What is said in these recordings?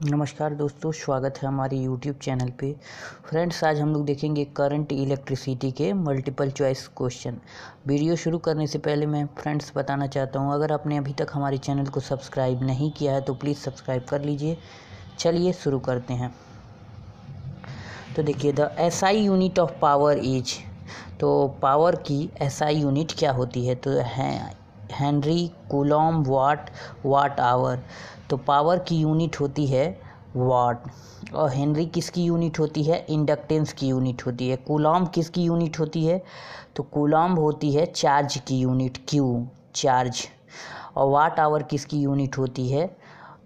नमस्कार दोस्तों, स्वागत है हमारे YouTube चैनल पे। फ्रेंड्स, आज हम लोग देखेंगे करंट इलेक्ट्रिसिटी के मल्टीपल चॉइस क्वेश्चन। वीडियो शुरू करने से पहले मैं फ्रेंड्स बताना चाहता हूँ, अगर आपने अभी तक हमारे चैनल को सब्सक्राइब नहीं किया है तो प्लीज़ सब्सक्राइब कर लीजिए। चलिए शुरू करते हैं। तो देखिए, the SI unit of power is, तो पावर की SI यूनिट क्या होती है? तो हेनरी, कूलॉम, वाट आवर। तो पावर की यूनिट होती है वाट। और हेनरी किसकी यूनिट होती है? इंडक्टेंस की यूनिट होती है। कूलॉम किसकी यूनिट होती है? तो कूलॉम होती है चार्ज की यूनिट, क्यू, चार्ज। और वाट आवर किसकी यूनिट होती है?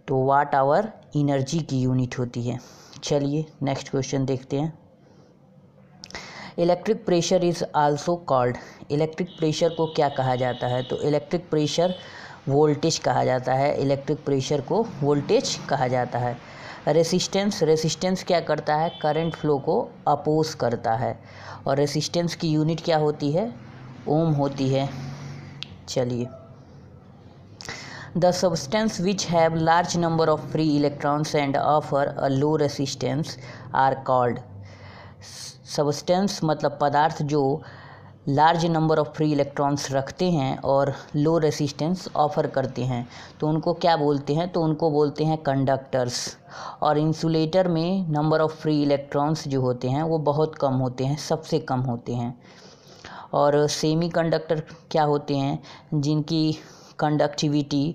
तो वाट आवर एनर्जी की यूनिट होती है। चलिए नेक्स्ट क्वेश्चन देखते हैं। Electric pressure is also called, electric pressure को क्या कहा जाता है? तो इलेक्ट्रिक प्रेशर वोल्टेज कहा जाता है। इलेक्ट्रिक प्रेशर को वोल्टेज कहा जाता है। रेसिस्टेंस, रेसिस्टेंस क्या करता है? करंट फ्लो को अपोज करता है। और रेसिस्टेंस की यूनिट क्या होती है? ओम होती है। चलिए, the substance which have large number of free electrons and offer a low resistance are called. Substance मतलब पदार्थ जो large number of free electrons रखते हैं और लो रेसिस्टेंस ऑफर करते हैं, तो उनको क्या बोलते हैं? तो उनको बोलते हैं कंडक्टर्स। और इंसुलेटर में नंबर ऑफ फ्री इलेक्ट्रॉन्स जो होते हैं वो बहुत कम होते हैं, सबसे कम होते हैं। और सेमी कंडक्टर क्या होते हैं? जिनकी कंडक्टिविटी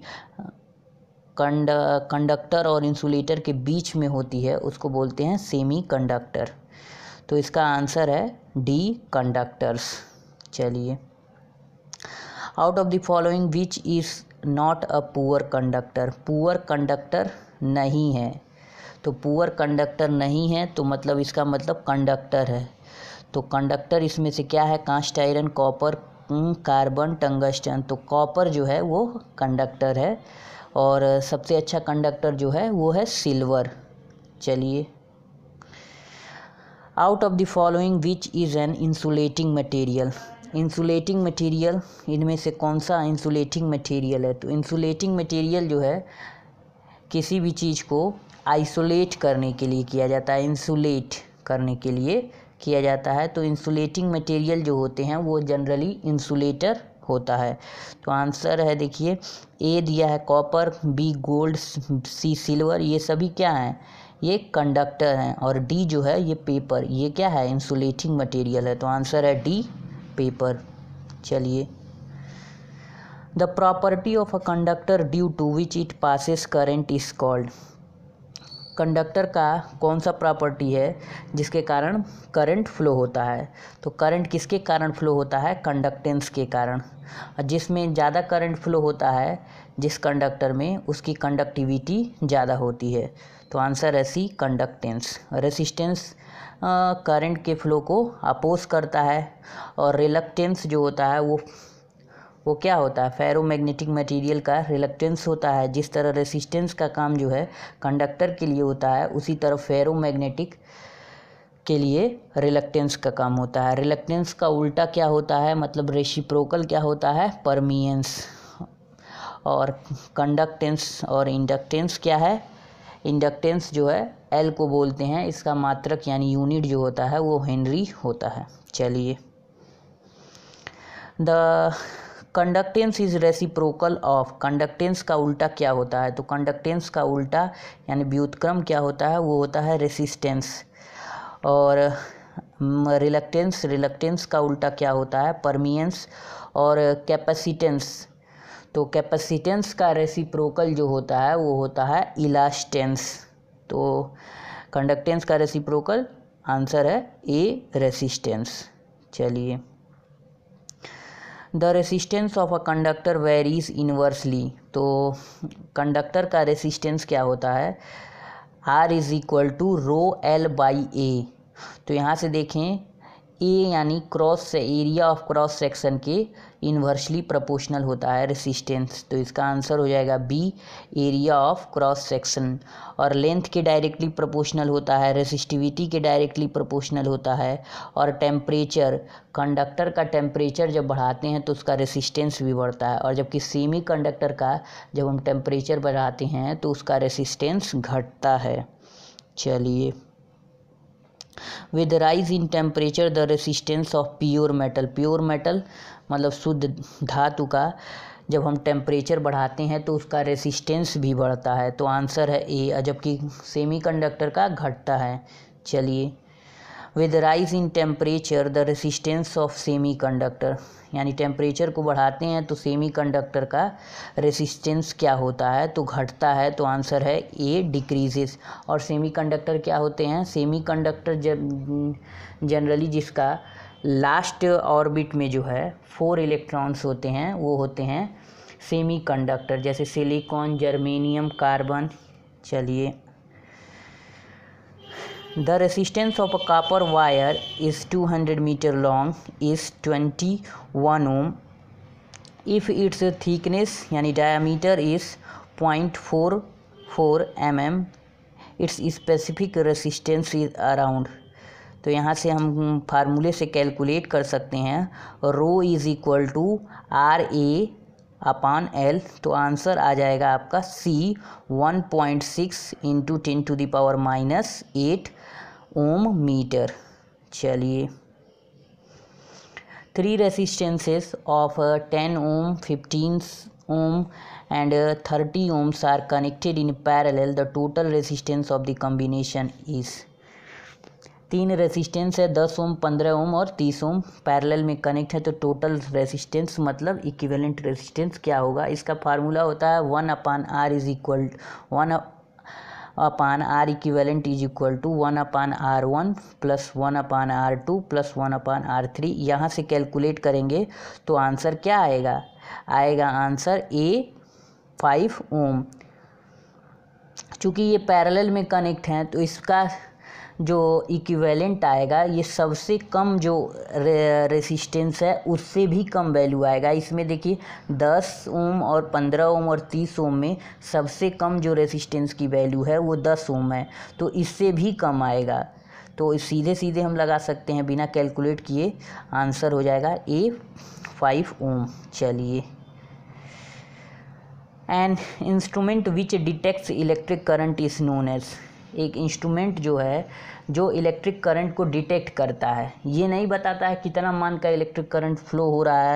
कंडक्टर और इंसुलेटर के बीच में होती है, उसको बोलते हैं सेमी कंडक्टर। तो इसका आंसर है डी, कंडक्टर्स। चलिए, out of the following which is not a poor conductor, poor conductor नहीं है। तो पुअर कंडक्टर नहीं है तो मतलब इसका मतलब कंडक्टर है। तो कंडक्टर इसमें से क्या है? Const, iron, copper, carbon, tungsten. तो कॉपर जो है वो कंडक्टर है। और सबसे अच्छा कंडक्टर जो है वो है सिल्वर। चलिए, out of the following which is an insulating material, insulating material इनमें से कौन सा इंसुलेटिंग मटेरियल है? तो इंसुलेटिंग मटेरियल जो है किसी भी चीज़ को आइसोलेट करने के लिए किया जाता है, इंसुलेट करने के लिए किया जाता है। तो इंसुलेटिंग मटेरियल जो होते हैं वो जनरली इंसुलेटर होता है। तो आंसर है, देखिए, ए दिया है कॉपर, बी गोल्ड, सी सिल्वर, ये सभी क्या हैं? ये कंडक्टर हैं। और डी जो है ये पेपर, ये क्या है? इंसुलेटिंग मटेरियल है। तो आंसर है डी, पेपर। चलिए, the property of a conductor due to which it passes current is called. Conductor का कौन सा प्रॉपर्टी है जिसके कारण करंट फ्लो होता है? तो करंट किसके कारण फ्लो होता है? कंडक्टेंस के कारण। और जिसमें ज़्यादा करंट फ्लो होता है, जिस कंडक्टर में, उसकी कंडक्टिविटी ज़्यादा होती है। तो आंसर है सी, कंडक्टेंस। रेसिस्टेंस करंट के फ्लो को अपोज करता है। और रिलक्टेंस जो होता है वो क्या होता है? फेरोमैग्नेटिक मटेरियल का रिलक्टेंस होता है। जिस तरह रेसिस्टेंस का काम जो है कंडक्टर के लिए होता है, उसी तरह फेरोमैग्नेटिक के लिए रिलक्टेंस का काम होता है। रिलक्टेंस का उल्टा क्या होता है? मतलब रेसिप्रोकल क्या होता है? परमिएंस। और कंडक्टेंस और इंडक्टेंस क्या है? इंडक्टेंस जो है एल को बोलते हैं, इसका मात्रक यानी यूनिट जो होता है वो हेनरी होता है। चलिए, the conductance is reciprocal of, conductance का उल्टा क्या होता है? तो कंडक्टेंस का उल्टा यानी व्युत्क्रम क्या होता है? वो होता है रेसिस्टेंस। और रिलक्टेंस, रिलक्टेंस का उल्टा क्या होता है? परमिएंस। और कैपेसिटेंस, तो कैपेसिटेंस का रेसिप्रोकल जो होता है वो होता है इलास्टेंस। तो कंडक्टेंस का रेसिप्रोकल आंसर है ए, रेसिस्टेंस। चलिए, the resistance of a conductor varies inversely. तो कंडक्टर का रेसिस्टेंस क्या होता है? R is equal to rho L by A. तो यहाँ से देखें, ए यानी क्रॉस से एरिया ऑफ क्रॉस सेक्शन के इन्वर्सली प्रोपोर्शनल होता है रेसिस्टेंस। तो इसका आंसर हो जाएगा B, area of cross section. और लेंथ के डायरेक्टली प्रोपोर्शनल होता है, रेसिस्टिविटी के डायरेक्टली प्रोपोर्शनल होता है। और टेम्परेचर, कंडक्टर का टेम्परेचर जब बढ़ाते हैं तो उसका रेसिस्टेंस भी बढ़ता है, और जबकि सेमी कंडक्टर का जब हम टेम्परेचर बढ़ाते हैं तो उसका रेसिस्टेंस घटता है। चलिए, with rise in temperature the resistance of pure metal, pure metal मतलब शुद्ध धातु का जब हम टेम्परेचर बढ़ाते हैं तो उसका रेसिस्टेंस भी बढ़ता है। तो आंसर है ए, जबकि सेमी कंडक्टर का घटता है। चलिए, with rise in temperature the resistance of semi conductor, यानी टेम्परेचर को बढ़ाते हैं तो सेमी कंडक्टर का रेसिस्टेंस क्या होता है, तो घटता है। तो आंसर है ए, डिक्रीजेस। और सेमी कंडक्टर क्या होते हैं, सेमी कंडक्टर जनरली जिसका लास्ट ऑर्बिट में जो है 4 इलेक्ट्रॉन्स होते हैं वो होते हैं सेमी कंडक्टर, जैसे सिलिकॉन, जर्मेनियम, कार्बन। चलिए, The resistance of a copper wire is 200 meter long is 21 ohm if its thickness यानी diameter is 0.44 mm, its specific resistance is around। तो यहाँ से हम फार्मूले से कैलकुलेट कर सकते हैं, रो इज इक्वल टू RA/L। तो आंसर आ जाएगा आपका C, 1.6 इंटू 10⁻⁻8 ओम मीटर। चलिए, 3 resistances of 10 ohm, 15 ohm and 30 ohms are connected in parallel, the total resistance of the combination is. 3 resistance है, 10 ओम, 15 ओम और 30 ओम पैरेलल में कनेक्ट है, तो टोटल रेसिस्टेंस मतलब इक्विवेलेंट रेसिस्टेंस क्या होगा। इसका फार्मूला होता है 1/R is equal 1/R equivalent is equal to 1/R1 plus 1/R2 plus 1/R3। यहाँ से कैलकुलेट करेंगे तो आंसर क्या आएगा, आएगा आंसर ए 5 ओम। चूँकि ये पैरेलल में कनेक्ट हैं तो इसका जो इक्विवेलेंट आएगा, ये सबसे कम जो रेसिस्टेंस है उससे भी कम वैल्यू आएगा। इसमें देखिए 10 ओम और 15 ओम और 30 ओम में सबसे कम जो रेसिस्टेंस की वैल्यू है वो 10 ओम है, तो इससे भी कम आएगा। तो सीधे सीधे हम लगा सकते हैं बिना कैलकुलेट किए, आंसर हो जाएगा ए 5 ओम। चलिए, an instrument which detects electric current is known as, एक इंस्ट्रूमेंट जो है जो इलेक्ट्रिक करंट को डिटेक्ट करता है, ये नहीं बताता है कितना मान का इलेक्ट्रिक करंट फ्लो हो रहा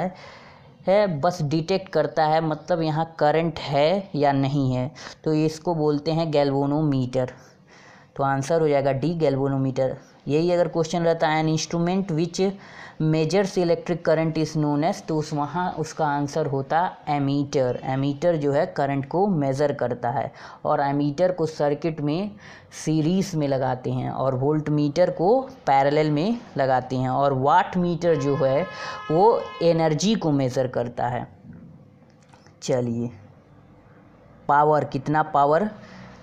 है बस डिटेक्ट करता है, मतलब यहाँ करंट है या नहीं है, तो इसको बोलते हैं गैल्वेनोमीटर। तो आंसर हो जाएगा डी, गैल्वेनोमीटर। यही अगर क्वेश्चन रहता है an instrument which measures electric current is known as, तो वहाँ उसका आंसर होता एमीटर। एमीटर जो है करंट को मेज़र करता है, और एमीटर को सर्किट में सीरीज में लगाते हैं और वोल्ट मीटर को पैरेलल में लगाते हैं, और वाट मीटर जो है वो एनर्जी को मेज़र करता है। चलिए, पावर, कितना पावर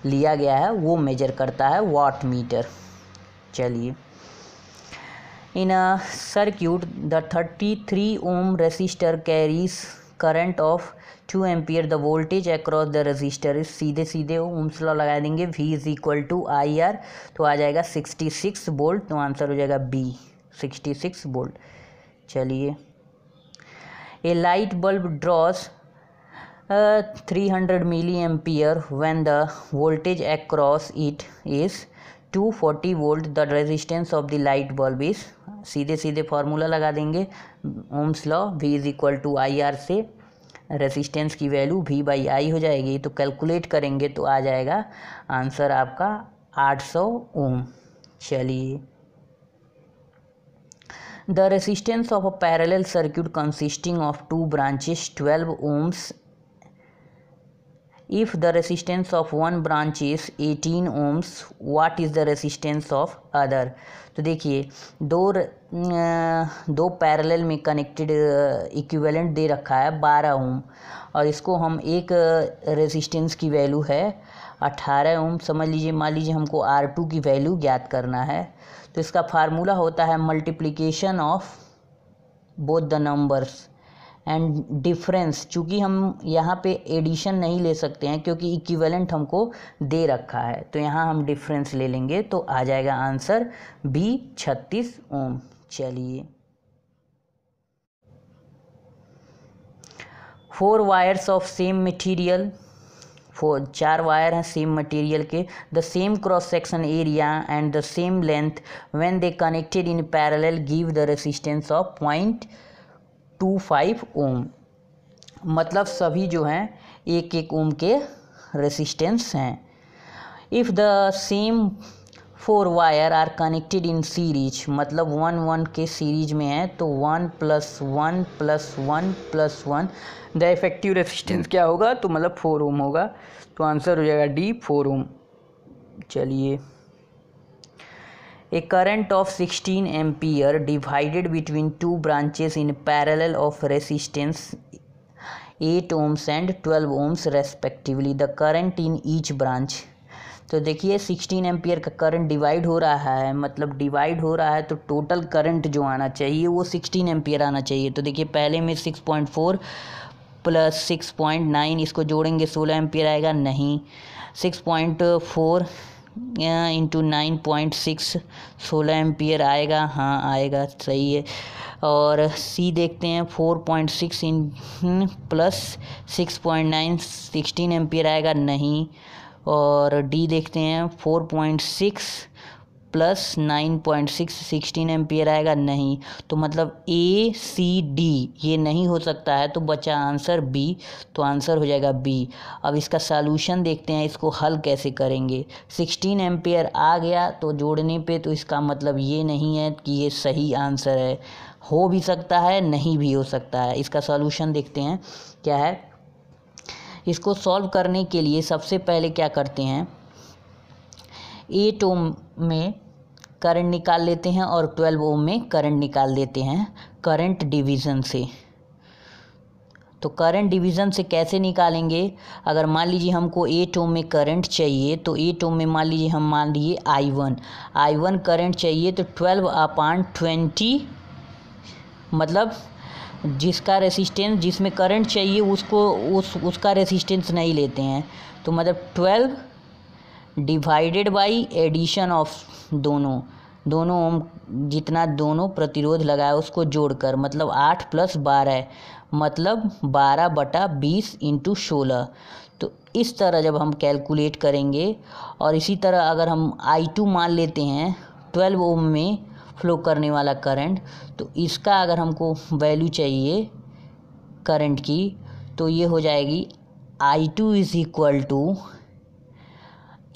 लिया गया है वो मेजर करता है वाट मीटर। चलिए, in a circuit the 33 ohm resistor carries current of 2 ampere, the voltage across the resistor is, सीधे सीधे ओम्स लॉ लगा देंगे, V is equal to IR, तो आ जाएगा 66 वोल्ट। तो आंसर हो जाएगा बी, 66 वोल्ट। चलिए, a light bulb draws 300 milli ampere when the voltage across it is 240 volt, the resistance of the light bulb is, सीधे सीधे फार्मूला लगा देंगे ohm's law, V is equal to IR से resistance की value V/I हो जाएगी, तो calculate करेंगे तो आ जाएगा आंसर आपका 800 ओम। चलिए, the resistance of a parallel circuit consisting of 2 branches 12 ohms if the resistance of one branch is 18 ohms, what is the resistance of other। तो देखिए, दो पैरेलल में कनेक्टेड इक्विवेलेंट दे रखा है 12 ओम, और इसको हम एक रेजिस्टेंस की वैल्यू है 18 ओम समझ लीजिए। मान लीजिए हमको R2 की वैल्यू ज्ञात करना है, तो इसका फार्मूला होता है multiplication of both the numbers and difference. चूँकि हम यहाँ पे एडिशन नहीं ले सकते हैं क्योंकि इक्विवेलेंट हमको दे रखा है, तो यहाँ हम डिफरेंस ले लेंगे, तो आ जाएगा आंसर बी 36 ओम। चलिए, 4 wires of same material, 4 wire हैं सेम मटेरियल के, the same cross section area and the same length when they connected in parallel give the resistance of 0.25 ohm. मतलब सभी जो हैं 1-1 ओम के रेसिस्टेंस हैं। If the same 4 wire are connected in series, मतलब 1-1 के series में है, तो 1 + 1 + 1 + 1 द इफेक्टिव रेसिस्टेंस क्या होगा, तो मतलब 4 ओम होगा। तो आंसर हो जाएगा डी 4 ओम। चलिए, a current of 16 ampere divided between 2 branches in parallel of resistance 8 ohms and 12 ohms respectively, the current in each branch. तो देखिए 16 एम्पियर का करंट डिवाइड हो रहा है, मतलब डिवाइड हो रहा है तो टोटल करंट जो आना चाहिए वो 16 एम्पियर आना चाहिए। तो देखिए पहले में 6.4 + 6.9 इसको जोड़ेंगे 16 एम्पियर आएगा, नहीं। 6.4 × 9.6 16 एम्पियर आएगा, हाँ आएगा, सही है। और सी देखते हैं 4.6 + 6.9 16 एम्पियर आएगा, नहीं। और डी देखते हैं 4.6 + 9.6 16 एम्पियर आएगा, नहीं। तो मतलब ए सी डी ये नहीं हो सकता है, तो बचा आंसर बी, तो आंसर हो जाएगा बी। अब इसका सॉल्यूशन देखते हैं, इसको हल कैसे करेंगे। 16 एम्पियर आ गया तो जोड़ने पे, तो इसका मतलब ये नहीं है कि ये सही आंसर है, हो भी सकता है नहीं भी हो सकता है। इसका सॉल्यूशन देखते हैं क्या है। इसको सॉल्व करने के लिए सबसे पहले क्या करते हैं, 8 ओम में करंट निकाल लेते हैं और 12 ओम में करंट निकाल देते हैं करंट डिवीज़न से। तो करंट डिवीज़न से कैसे निकालेंगे, अगर मान लीजिए हमको 8 ओम में करंट चाहिए, तो 8 ओम में मान लीजिए I1 करंट चाहिए, तो 12/20, मतलब जिसका रेसिस्टेंस, जिसमें करंट चाहिए उसका रेसिस्टेंस नहीं लेते हैं, तो मतलब 12 डिवाइडेड बाई एडिशन ऑफ दोनों ओम जितना दोनों प्रतिरोध लगाया उसको जोड़कर, मतलब 8 + 12, मतलब 12/20 × 16। तो इस तरह जब हम कैलकुलेट करेंगे, और इसी तरह अगर हम I2 मान लेते हैं 12 ओम में फ्लो करने वाला करंट, तो इसका अगर हमको वैल्यू चाहिए करंट की, तो ये हो जाएगी I2 =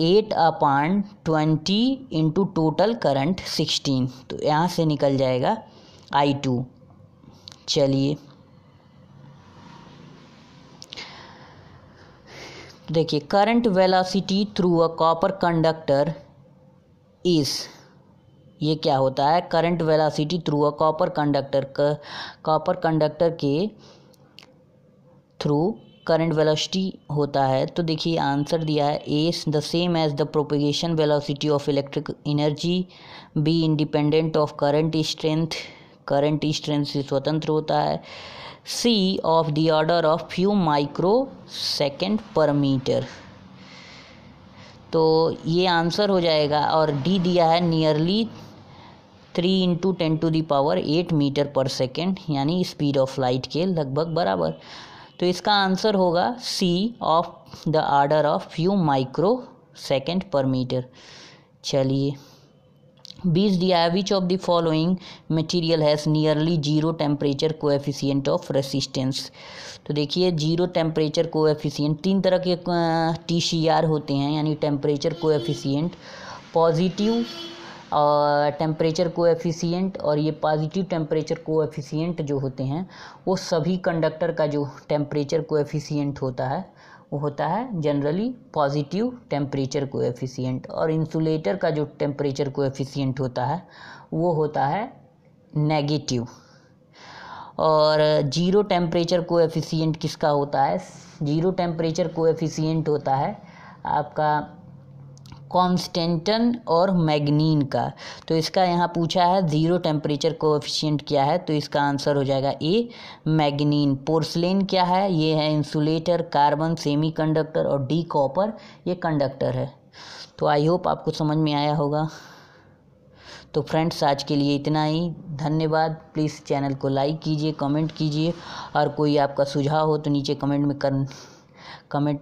8/20 × टोटल करंट 16, तो यहाँ से निकल जाएगा I2। चलिए, देखिए current velocity through a copper conductor is, ये क्या होता है, current velocity through a copper conductor के थ्रू करंट वेलोसिटी होता है। तो देखिए आंसर दिया है A the same as the propagation velocity of electric energy, B independent of current strength से स्वतंत्र होता है, C of the order of few micro second per metre. तो ये आंसर हो जाएगा। और डी दिया है नियरली 3 × 10⁸ मीटर पर सेकेंड, यानी स्पीड ऑफ लाइट के लगभग बराबर। तो इसका आंसर होगा C of the order of few micro second per metre. चलिए, 20 दिया है, which of the following material has nearly 0 temperature coefficient of resistance. तो देखिए 0 टेम्परेचर कोएफिशिएंट, 3 तरह के TCR होते हैं, यानी टेम्परेचर कोएफिशिएंट, पॉजिटिव और टेम्परेचर कोएफिशिएंट, और ये पॉजिटिव टेम्परेचर कोएफिशिएंट जो होते हैं वो सभी कंडक्टर का जो टेम्परेचर कोएफिशिएंट होता है वो होता है जनरली पॉजिटिव टेम्परेचर कोएफिशिएंट, और इंसुलेटर का जो टेम्परेचर कोएफिशिएंट होता है वो होता है नेगेटिव। और 0 टेम्परेचर कोएफिशिएंट किसका होता है, 0 टेम्परेचर कोएफिशिएंट होता है आपका कॉन्स्टेंटन और मैग्नीन का। तो इसका यहाँ पूछा है ज़ीरो टेम्परेचर कोएफिशिएंट क्या है, तो इसका आंसर हो जाएगा ए मैग्नीन। पोर्सलेन क्या है, ये है इंसुलेटर। कार्बन सेमीकंडक्टर और डी कॉपर ये कंडक्टर है। तो आई होप आपको समझ में आया होगा। तो फ्रेंड्स आज के लिए इतना ही, धन्यवाद। प्लीज़ चैनल को लाइक कीजिए, कमेंट कीजिए, और कोई आपका सुझाव हो तो नीचे कमेंट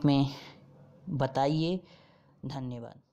में बताइए। धन्यवाद।